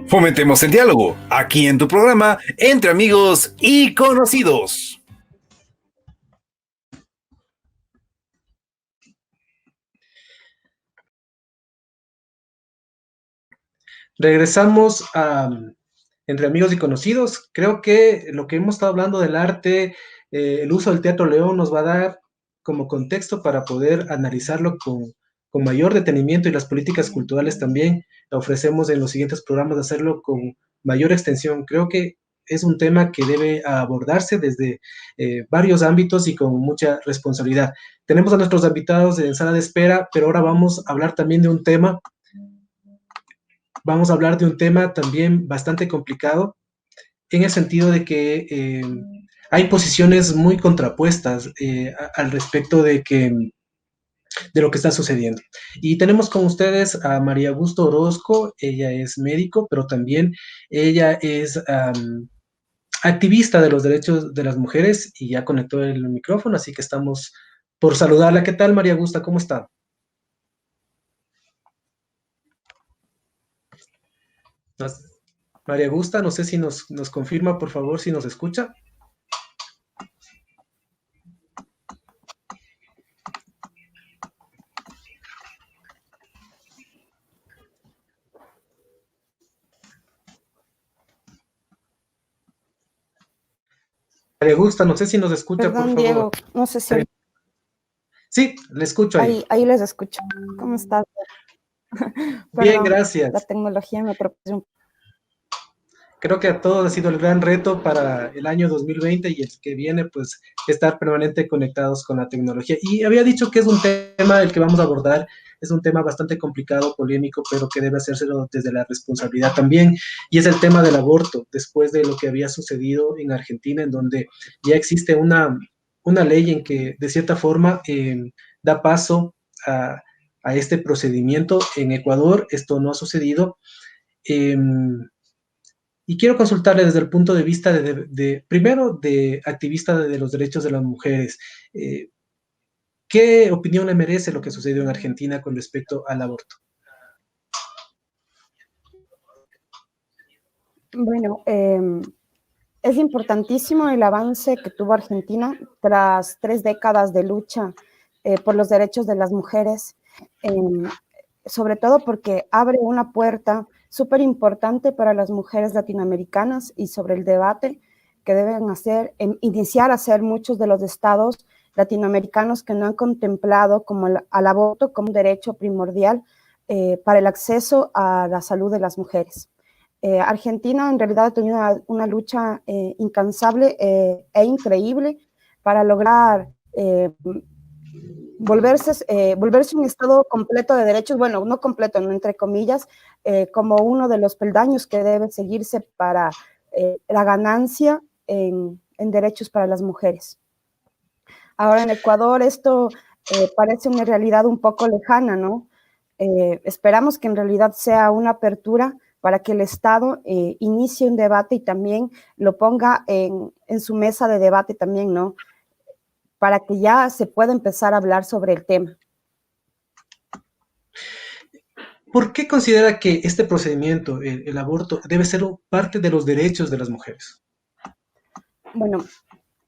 Fomentemos el diálogo, aquí en tu programa, Entre Amigos y Conocidos. Regresamos a Entre Amigos y Conocidos. Creo que lo que hemos estado hablando del arte, el uso del Teatro León nos va a dar como contexto para poder analizarlo con mayor detenimiento, y las políticas culturales también ofrecemos en los siguientes programas hacerlo con mayor extensión. Creo que es un tema que debe abordarse desde varios ámbitos y con mucha responsabilidad. Tenemos a nuestros invitados en sala de espera, pero ahora vamos a hablar también de un tema. Vamos a hablar de un tema también bastante complicado, en el sentido de que hay posiciones muy contrapuestas al respecto de lo que está sucediendo. Y tenemos con ustedes a María Augusto Orozco. Ella es médico, pero también ella es activista de los derechos de las mujeres, y ya conectó el micrófono, así que estamos por saludarla. ¿Qué tal, María Augusta? ¿Cómo está? María Augusta, no sé si nos confirma, por favor, si nos escucha. María Augusta, no sé si nos escucha, por Perdón, favor. Diego, no sé si... Sí, le escucho ahí. Ahí les escucho. ¿Cómo estás? Bien, Perdón, la gracias. tecnología me atropelló. Creo que a todos ha sido el gran reto para el año 2020 y el que viene, pues, estar permanente conectados con la tecnología. Y había dicho que es un tema el que vamos a abordar, es un tema bastante complicado, polémico, pero que debe hacérselo desde la responsabilidad también, y es el tema del aborto, después de lo que había sucedido en Argentina, en donde ya existe una ley en que, de cierta forma, da paso a este procedimiento. En Ecuador esto no ha sucedido. Y quiero consultarle desde el punto de vista primero, de activista de los derechos de las mujeres. ¿Qué opinión le merece lo que sucedió en Argentina con respecto al aborto? Bueno, es importantísimo el avance que tuvo Argentina tras 3 décadas de lucha por los derechos de las mujeres, sobre todo porque abre una puerta súper importante para las mujeres latinoamericanas y sobre el debate que deben iniciar a hacer muchos de los estados latinoamericanos que no han contemplado al aborto como un derecho primordial para el acceso a la salud de las mujeres. Argentina en realidad ha tenido una lucha incansable e increíble para lograr volverse un estado completo de derechos, bueno, no completo, no, entre comillas, como uno de los peldaños que debe seguirse para la ganancia en derechos para las mujeres. Ahora en Ecuador esto parece una realidad un poco lejana, ¿no? Esperamos que en realidad sea una apertura para que el Estado inicie un debate y también lo ponga en su mesa de debate también, ¿no? Para que ya se pueda empezar a hablar sobre el tema. ¿Por qué considera que este procedimiento, el aborto, debe ser parte de los derechos de las mujeres? Bueno,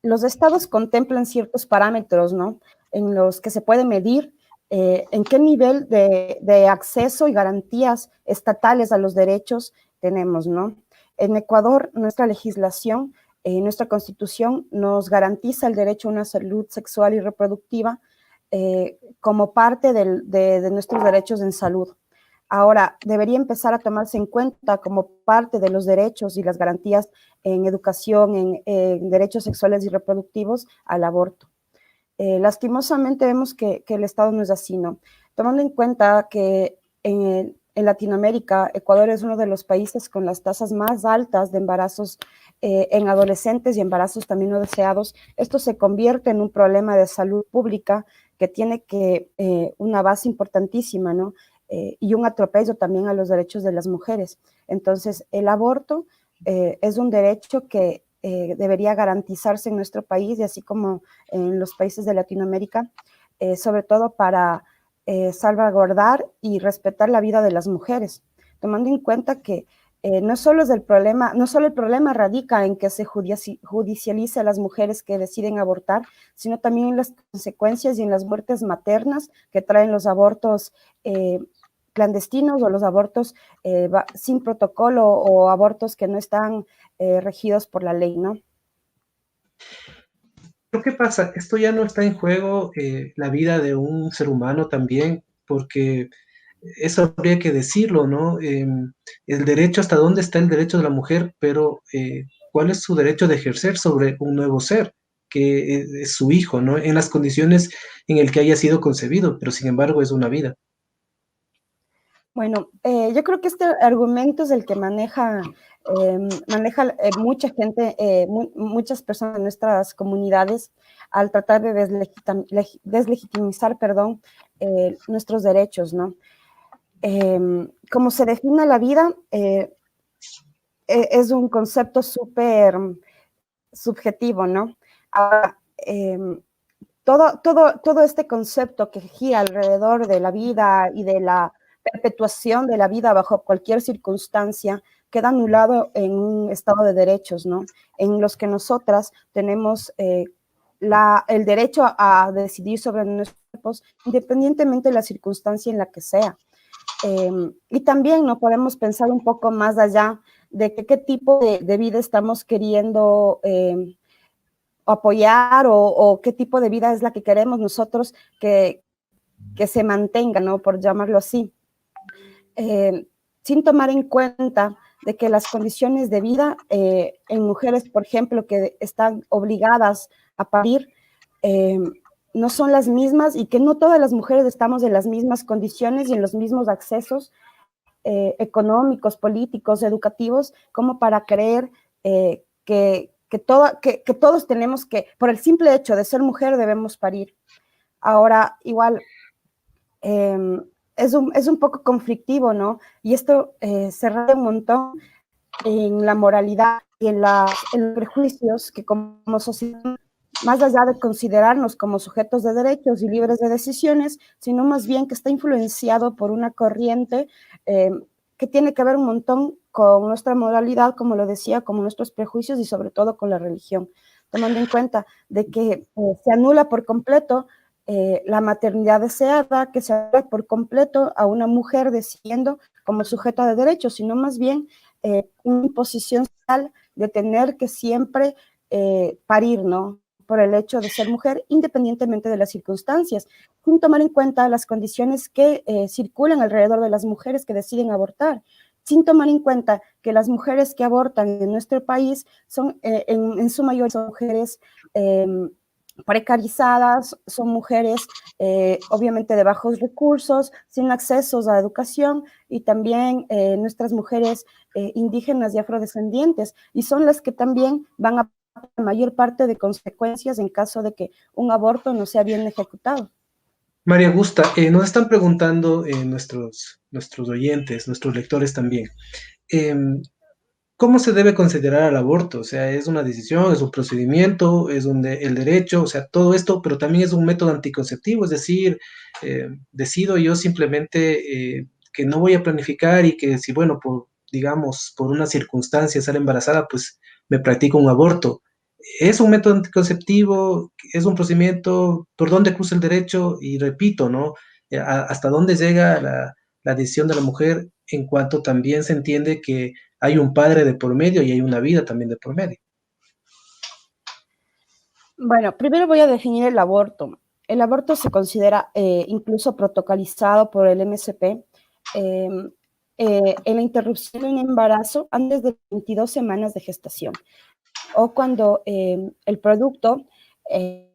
los estados contemplan ciertos parámetros, ¿no? En los que se puede medir en qué nivel de acceso y garantías estatales a los derechos tenemos, ¿no? En Ecuador, nuestra legislación, nuestra constitución nos garantiza el derecho a una salud sexual y reproductiva como parte de nuestros derechos en salud. Ahora, debería empezar a tomarse en cuenta como parte de los derechos y las garantías en educación, en derechos sexuales y reproductivos al aborto. Lastimosamente vemos que el Estado no es así, ¿no? Tomando en cuenta que en Latinoamérica, Ecuador es uno de los países con las tasas más altas de embarazos en adolescentes y embarazos también no deseados, esto se convierte en un problema de salud pública que tiene una base importantísima, ¿no? Y un atropello también a los derechos de las mujeres. Entonces, el aborto es un derecho que debería garantizarse en nuestro país y así como en los países de Latinoamérica, sobre todo para salvaguardar y respetar la vida de las mujeres, tomando en cuenta que no solo el problema radica en que se judicialice a las mujeres que deciden abortar, sino también en las consecuencias y en las muertes maternas que traen los abortos clandestinos o los abortos sin protocolo o abortos que no están regidos por la ley, ¿no? ¿Pero qué pasa? Esto ya no está en juego la vida de un ser humano también, porque eso habría que decirlo, ¿no? El derecho, ¿hasta dónde está el derecho de la mujer? Pero ¿cuál es su derecho de ejercer sobre un nuevo ser, que es su hijo, ¿no? En las condiciones en el que haya sido concebido, pero sin embargo es una vida. Bueno, yo creo que este argumento es el que maneja mucha gente, muchas personas en nuestras comunidades al tratar de deslegitimizar, perdón, nuestros derechos, ¿no? Como se define la vida, es un concepto súper subjetivo, ¿no? Ahora, todo este concepto que gira alrededor de la vida y de la perpetuación de la vida bajo cualquier circunstancia queda anulado en un estado de derechos, ¿no? En los que nosotras tenemos el derecho a decidir sobre nuestros cuerpos independientemente de la circunstancia en la que sea. Y también no podemos pensar un poco más allá de qué tipo de vida estamos queriendo apoyar o qué tipo de vida es la que queremos nosotros que se mantenga, ¿no? Por llamarlo así. Sin tomar en cuenta de que las condiciones de vida en mujeres, por ejemplo, que están obligadas a parir, no son las mismas y que no todas las mujeres estamos en las mismas condiciones y en los mismos accesos económicos, políticos, educativos, como para creer que todos tenemos que, por el simple hecho de ser mujer, debemos parir. Ahora, igual, es un poco conflictivo, ¿no? Y esto se raya un montón en la moralidad y en los prejuicios que como sociedad, más allá de considerarnos como sujetos de derechos y libres de decisiones, sino más bien que está influenciado por una corriente que tiene que ver un montón con nuestra moralidad, como lo decía, como nuestros prejuicios y sobre todo con la religión, tomando en cuenta de que se anula por completo la maternidad deseada, que se anula por completo a una mujer decidiendo como sujeta de derechos, sino más bien una imposición social de tener que siempre parir, ¿no? Por el hecho de ser mujer, independientemente de las circunstancias, sin tomar en cuenta las condiciones que circulan alrededor de las mujeres que deciden abortar, sin tomar en cuenta que las mujeres que abortan en nuestro país son, en su mayoría, son mujeres precarizadas, son mujeres obviamente de bajos recursos, sin accesos a educación y también nuestras mujeres indígenas y afrodescendientes, y son las que también van a la mayor parte de consecuencias en caso de que un aborto no sea bien ejecutado. María Augusta, nos están preguntando nuestros oyentes, nuestros lectores también, ¿cómo se debe considerar el aborto? O sea, es una decisión, es un procedimiento, el derecho, o sea, todo esto, pero también es un método anticonceptivo, es decir, decido yo simplemente que no voy a planificar y que si, bueno, digamos, por una circunstancia sale embarazada, pues me practico un aborto. ¿Es un método anticonceptivo? ¿Es un procedimiento? ¿Por dónde cruza el derecho? Y repito, ¿no? ¿Hasta dónde llega la decisión de la mujer en cuanto también se entiende que hay un padre de por medio y hay una vida también de por medio? Bueno, primero voy a definir el aborto. El aborto se considera incluso protocolizado por el MSP en la interrupción de un embarazo antes de 22 semanas de gestación o cuando el producto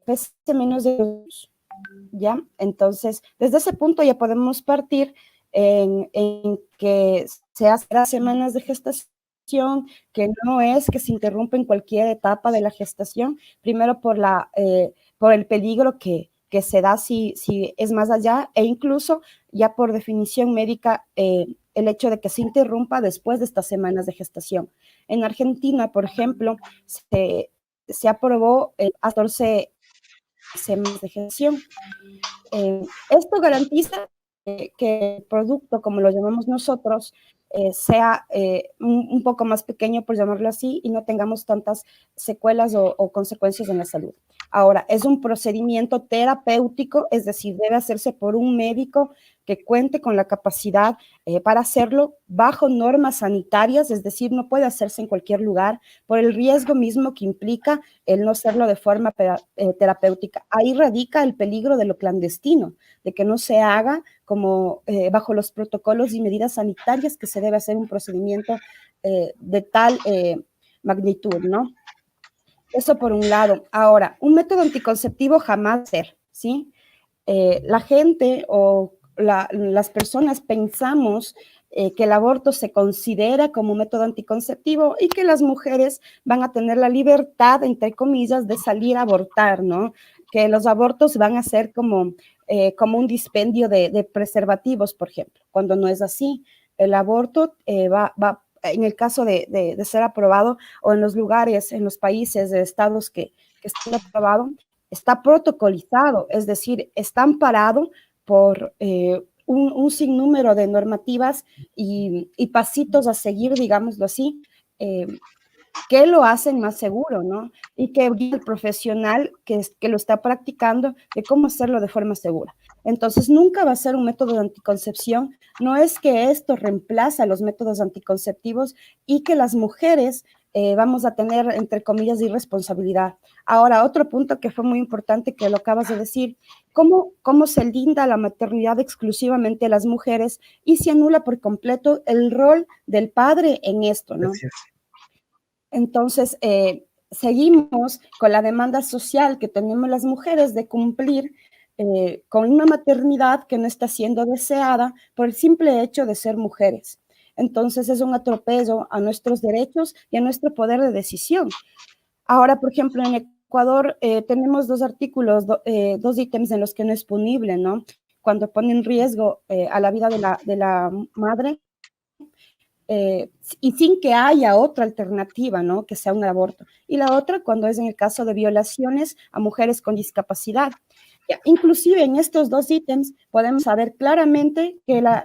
pese menos de 2, ¿ya? Entonces, desde ese punto ya podemos partir en que se hace las semanas de gestación, que no es que se interrumpe en cualquier etapa de la gestación, primero por el peligro que se da si es más allá, e incluso ya por definición médica, el hecho de que se interrumpa después de estas semanas de gestación. En Argentina, por ejemplo, se aprobó 14 semanas de gestación. Esto garantiza que el producto, como lo llamamos nosotros, sea un poco más pequeño, por llamarlo así, y no tengamos tantas secuelas o consecuencias en la salud. Ahora, es un procedimiento terapéutico, es decir, debe hacerse por un médico que cuente con la capacidad para hacerlo bajo normas sanitarias, es decir, no puede hacerse en cualquier lugar por el riesgo mismo que implica el no hacerlo de forma terapéutica. Ahí radica el peligro de lo clandestino, de que no se haga como bajo los protocolos y medidas sanitarias que se debe hacer un procedimiento de tal magnitud, ¿no? Eso por un lado. Ahora, un método anticonceptivo jamás ser, ¿sí? La gente o las personas pensamos que el aborto se considera como método anticonceptivo y que las mujeres van a tener la libertad, entre comillas, de salir a abortar, ¿no? Que los abortos van a ser como un dispendio de preservativos, por ejemplo, cuando no es así. El aborto va en el caso de ser aprobado o en los lugares, en los países, de estados que están aprobados, está protocolizado, es decir, está amparado por un sinnúmero de normativas y pasitos a seguir, digámoslo así, que lo hacen más seguro, ¿no? Y que guía al profesional que lo está practicando de cómo hacerlo de forma segura. Entonces, nunca va a ser un método de anticoncepción. No es que esto reemplaza los métodos anticonceptivos y que las mujeres vamos a tener, entre comillas, irresponsabilidad. Ahora, otro punto que fue muy importante que lo acabas de decir, ¿cómo se linda la maternidad exclusivamente a las mujeres y se anula por completo el rol del padre en esto, ¿no? Gracias. Entonces, seguimos con la demanda social que tenemos las mujeres de cumplir con una maternidad que no está siendo deseada por el simple hecho de ser mujeres. Entonces, es un atropello a nuestros derechos y a nuestro poder de decisión. Ahora, por ejemplo, en Ecuador tenemos dos artículos, dos ítems en los que no es punible, ¿no? Cuando pone en riesgo a la vida de la madre, y sin que haya otra alternativa, ¿no? Que sea un aborto. Y la otra, cuando es en el caso de violaciones a mujeres con discapacidad. Ya, inclusive en estos dos ítems podemos saber claramente que la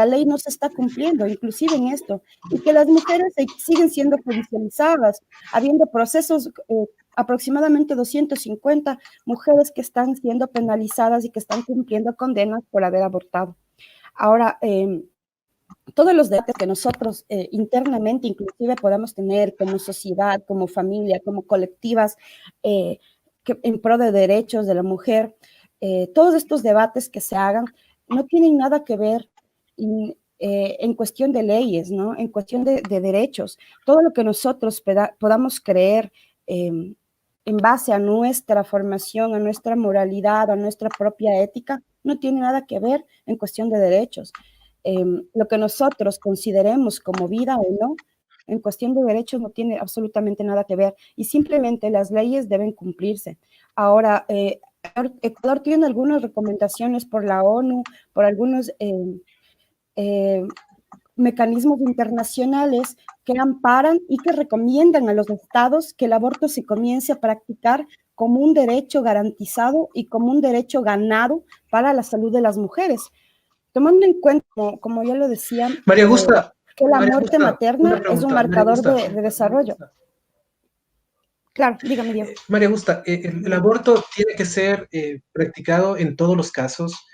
ley no se está cumpliendo, inclusive en esto, y que las mujeres siguen siendo judicializadas, habiendo procesos, aproximadamente 250 mujeres que están siendo penalizadas y que están cumpliendo condenas por haber abortado. Ahora, todos los debates que nosotros internamente inclusive podamos tener como sociedad, como familia, como colectivas, en pro de derechos de la mujer, todos estos debates que se hagan no tienen nada que ver en cuestión de leyes, ¿no? En cuestión de derechos. Todo lo que nosotros podamos creer en base a nuestra formación, a nuestra moralidad, a nuestra propia ética, no tiene nada que ver en cuestión de derechos. Lo que nosotros consideremos como vida o no, en cuestión de derechos no tiene absolutamente nada que ver y simplemente las leyes deben cumplirse. Ahora, Ecuador tiene algunas recomendaciones por la ONU, por algunos mecanismos internacionales que amparan y que recomiendan a los estados que el aborto se comience a practicar como un derecho garantizado y como un derecho ganado para la salud de las mujeres. Tomando en cuenta, como ya lo decía, María Augusta, que la María muerte Augusta, una materna es un pregunta, María marcador Augusta. de desarrollo. Claro, dígame, Diego. María Augusta, ¿el aborto tiene que ser practicado en todos los casos?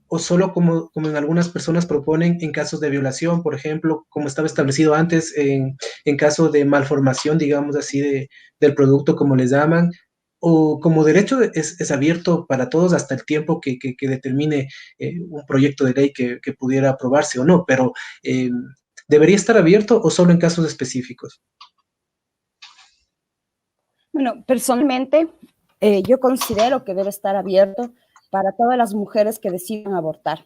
O solo como en algunas personas proponen en casos de violación, por ejemplo, como estaba establecido antes, en caso de malformación, digamos así, del producto, como les llaman, o como derecho es abierto para todos hasta el tiempo que determine un proyecto de ley que pudiera aprobarse o no, pero ¿debería estar abierto o solo en casos específicos? Bueno, personalmente, yo considero que debe estar abierto para todas las mujeres que decidan abortar.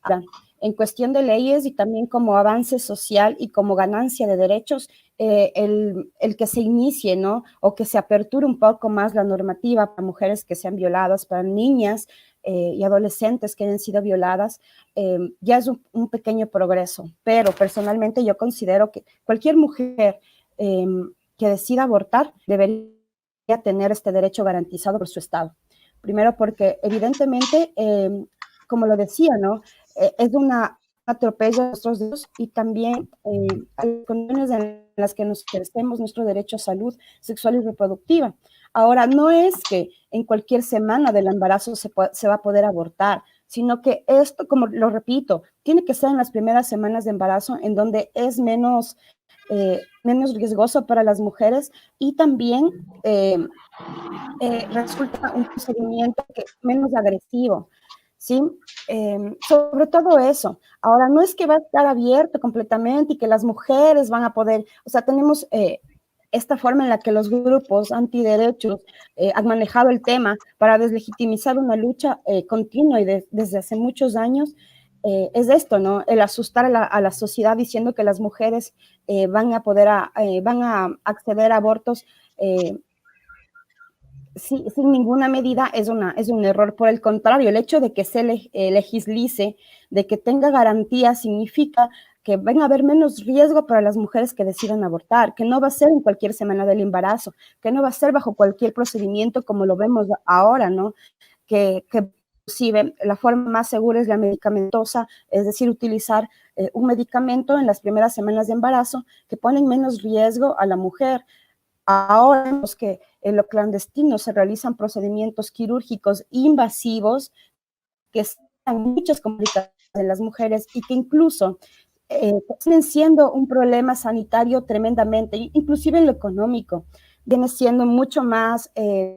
Ahora, en cuestión de leyes y también como avance social y como ganancia de derechos, el que se inicie, ¿no? O que se aperture un poco más la normativa para mujeres que sean violadas, para niñas y adolescentes que hayan sido violadas, ya es un pequeño progreso. Pero personalmente yo considero que cualquier mujer que decida abortar debería tener este derecho garantizado por su Estado. Primero porque evidentemente, como lo decía, ¿no? Es una atropello a nuestros derechos y también a las condiciones en las que nos ejercemos nuestro derecho a salud sexual y reproductiva. Ahora, no es que en cualquier semana del embarazo se va a poder abortar, sino que esto, como lo repito, tiene que ser en las primeras semanas de embarazo, en donde es menos riesgoso para las mujeres y también resulta un procedimiento menos agresivo, ¿sí? Sobre todo eso. Ahora, no es que va a estar abierto completamente y que las mujeres van a poder, o sea, tenemos esta forma en la que los grupos antiderechos han manejado el tema para deslegitimizar una lucha continua y desde hace muchos años. Es esto, ¿no? El asustar a la sociedad diciendo que las mujeres van a acceder a abortos sin ninguna medida es un error. Por el contrario, el hecho de que se legislice, de que tenga garantías, significa que van a haber menos riesgo para las mujeres que decidan abortar, que no va a ser en cualquier semana del embarazo, que no va a ser bajo cualquier procedimiento como lo vemos ahora, ¿no? Que inclusive la forma más segura es la medicamentosa, es decir, utilizar un medicamento en las primeras semanas de embarazo que ponen menos riesgo a la mujer. Ahora vemos que en lo clandestino se realizan procedimientos quirúrgicos invasivos que están muchas complicaciones en las mujeres y que incluso siguen siendo un problema sanitario tremendamente, inclusive en lo económico. Viene siendo mucho más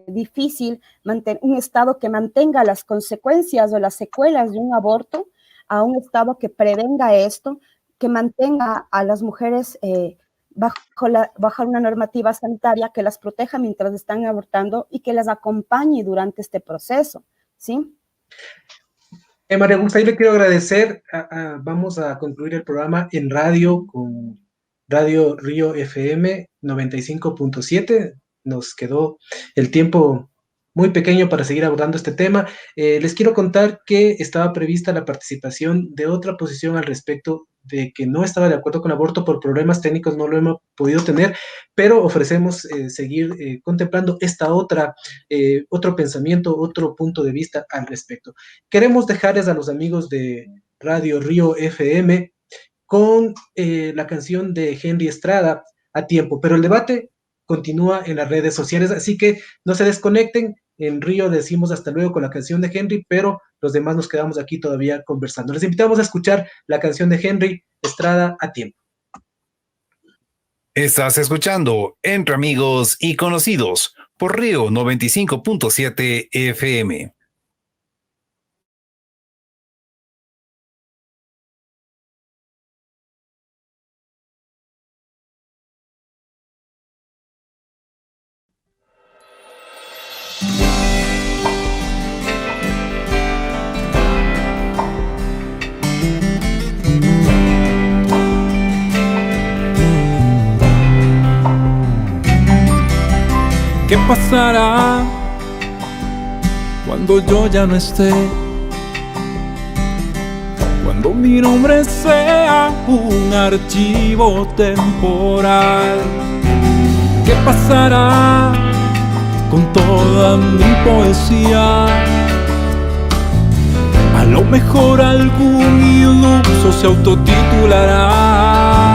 difícil un Estado que mantenga las consecuencias o las secuelas de un aborto a un Estado que prevenga esto, que mantenga a las mujeres bajo una normativa sanitaria que las proteja mientras están abortando y que las acompañe durante este proceso, ¿sí? María Augusta, yo le quiero agradecer. Vamos a concluir el programa en radio con Radio Río FM 95.7. Nos quedó el tiempo muy pequeño para seguir abordando este tema. Les quiero contar que estaba prevista la participación de otra posición al respecto de que no estaba de acuerdo con el aborto. Por problemas técnicos no lo hemos podido tener, pero ofrecemos seguir contemplando otro pensamiento, otro punto de vista al respecto. Queremos dejarles a los amigos de Radio Río FM con la canción de Henry Estrada, A Tiempo, pero el debate continúa en las redes sociales, así que no se desconecten. En Río decimos hasta luego con la canción de Henry, pero los demás nos quedamos aquí todavía conversando. Les invitamos a escuchar la canción de Henry Estrada, A Tiempo. Estás escuchando Entre Amigos y Conocidos por Río 95.7 FM. ¿Qué pasará cuando yo ya no esté? Cuando mi nombre sea un archivo temporal. ¿Qué pasará con toda mi poesía? A lo mejor algún iluso se autotitulará.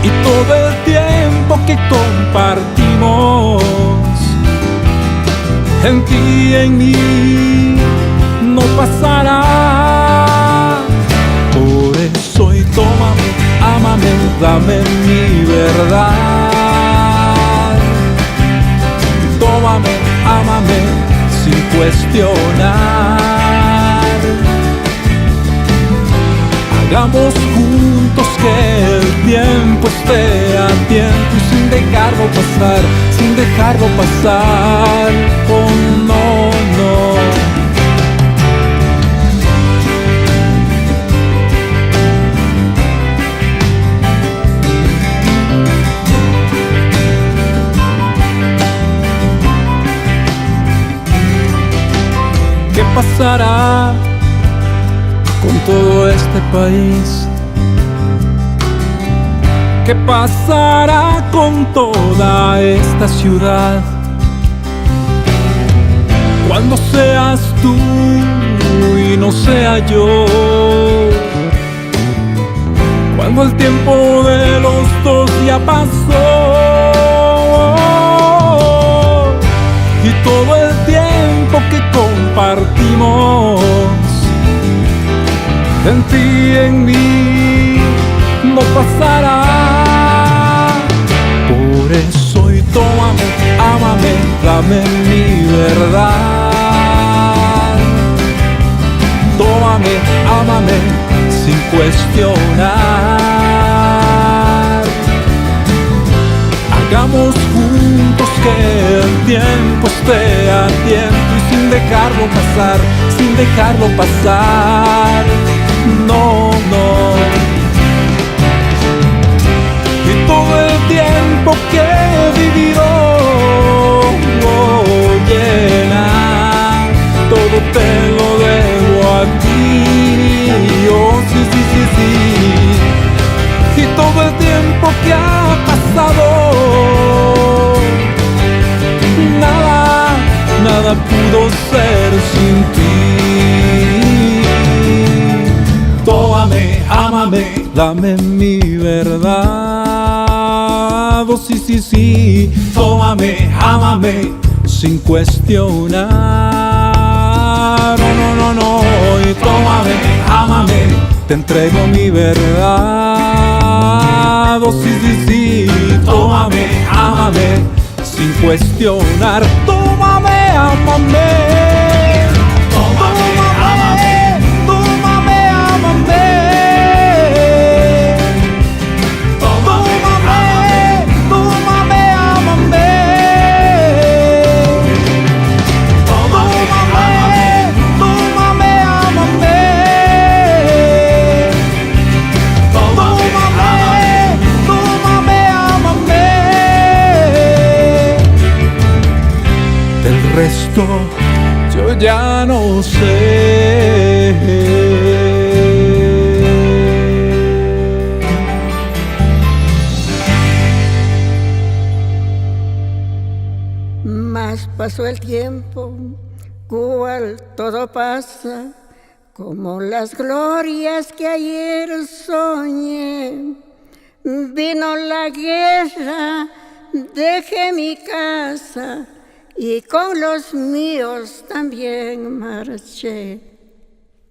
Y todo el tiempo que compartimos en ti y en mí no pasará. Por eso y tómame, ámame, dame mi verdad. Tómame, ámame sin cuestionar. Hagamos juntos que el tiempo esté a tiempo y sin dejarlo pasar, oh no, no. ¿Qué pasará con todo este país? ¿Qué pasará con toda esta ciudad cuando seas tú y no sea yo? Cuando el tiempo de los dos ya pasó y todo el tiempo que compartimos en ti y en mí no pasará. Por eso hoy tómame, ámame, dame mi verdad. Tómame, ámame sin cuestionar. Hagamos juntos que el tiempo esté a tiempo y sin dejarlo pasar, sin dejarlo pasar. No, no. Y todo el tiempo que he vivido, llena, todo te lo debo a ti. Oh, sí, sí, sí, sí. Y todo el tiempo que ha pasado, nada pudo ser sin ti. Tómame, ámame, dame mi verdad. Oh, sí, sí, sí. Tómame, ámame, sin cuestionar. No, no, no, no. Y tómame, ámame, te entrego mi verdad. Oh, sí, sí, sí. Tómame, ámame, sin cuestionar. Tómame, ámame. Tómame, ámame. Tómame, ámame. Resto yo ya no sé. Mas pasó el tiempo, cual todo pasa, como las glorias que ayer soñé. Vino la guerra, dejé mi casa y con los míos también marché.